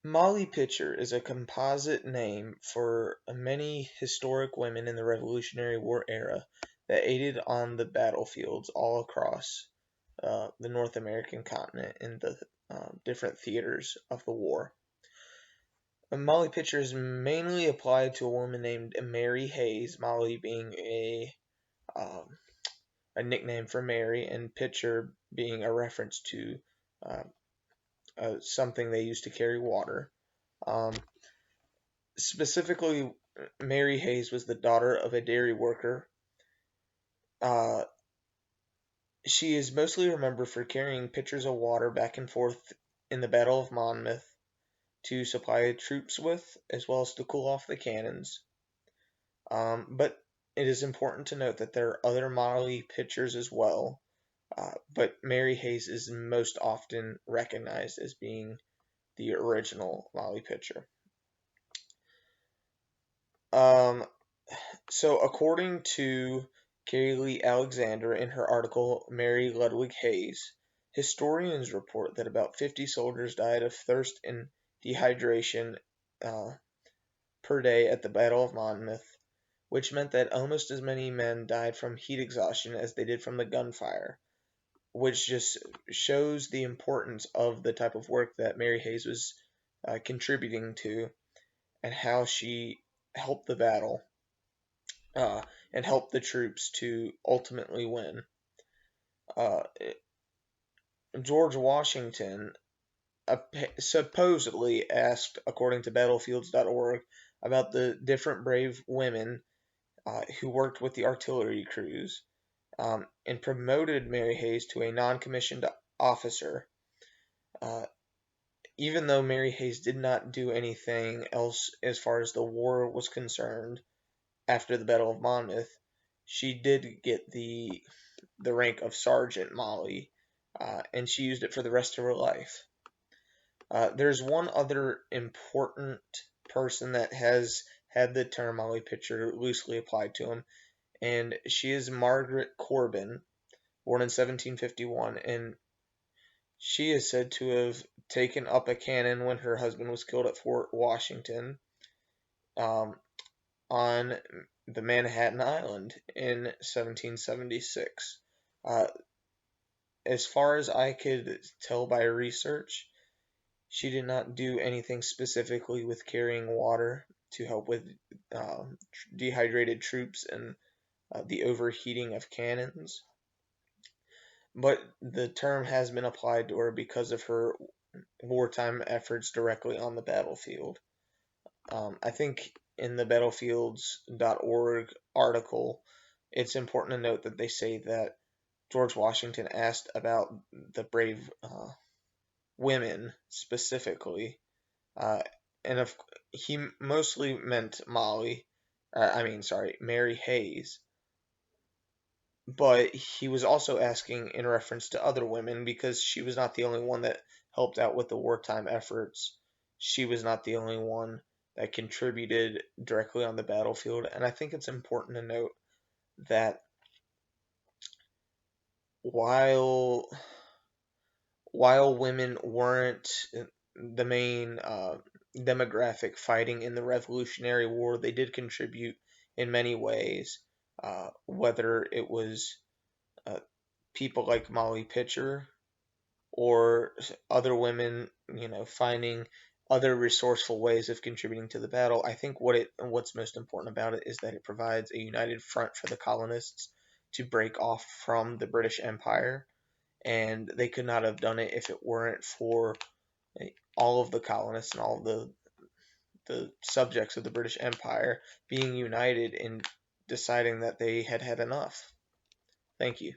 Molly Pitcher is a composite name for many historic women in the Revolutionary War era that aided on the battlefields all across the North American continent in the different theaters of the war. Molly Pitcher is mainly applied to a woman named Mary Hayes, Molly being um, a nickname for Mary, and Pitcher being a reference to uh, something they used to carry water. Um, Specifically, Mary Hayes was the daughter of a dairy worker. Uh, she is mostly remembered for carrying pitchers of water back and forth in the Battle of Monmouth to supply troops with, as well as to cool off the cannons. But it is important to note that there are other Molly pitchers as well, but Mary Hayes is most often recognized as being the original Molly pitcher. Um, So, according to Kaylee Alexander in her article Mary Ludwig Hayes, historians report that about 50 soldiers died of thirst and dehydration uh, per day at the Battle of Monmouth, which meant that almost as many men died from heat exhaustion as they did from the gunfire, which just shows the importance of the type of work that Mary Hayes was contributing to and how she helped the battle uh, and help the troops to ultimately win. Uh, George Washington supposedly asked, according to Battlefields.org, about the different brave women who worked with the artillery crews and promoted Mary Hayes to a non commissioned officer. Uh, Even though Mary Hayes did not do anything else as far as the war was concerned after the Battle of Monmouth, she did get the rank of Sergeant Molly, and she used it for the rest of her life. There's one other important person that has had the term Molly Pitcher loosely applied to him, and she is Margaret Corbin, born in 1751, and she is said to have taken up a cannon when her husband was killed at Fort Washington um, on the Manhattan Island in 1776. Uh, as far as I could tell by research, she did not do anything specifically with carrying water to help with uh, dehydrated troops and the overheating of cannons. But the term has been applied to her because of her wartime efforts directly on the battlefield. I think in the battlefields.org article, it's important to note that they say that George Washington asked about the brave women specifically, uh, and if he mostly meant Molly, sorry, Mary Hayes, but he was also asking in reference to other women because she was not the only one that helped out with the wartime efforts. She was not the only one that contributed directly on the battlefield, and I think it's important to note that while while women weren't the main demographic fighting in the Revolutionary War, they did contribute in many ways, whether it was uh, people like Molly Pitcher or other women, finding other resourceful ways of contributing to the battle. I think what's most important about it is that it provides a united front for the colonists to break off from the British Empire, and they could not have done it if it weren't for all of the colonists and all of the subjects of the British Empire being united in deciding that they had had enough. Thank you.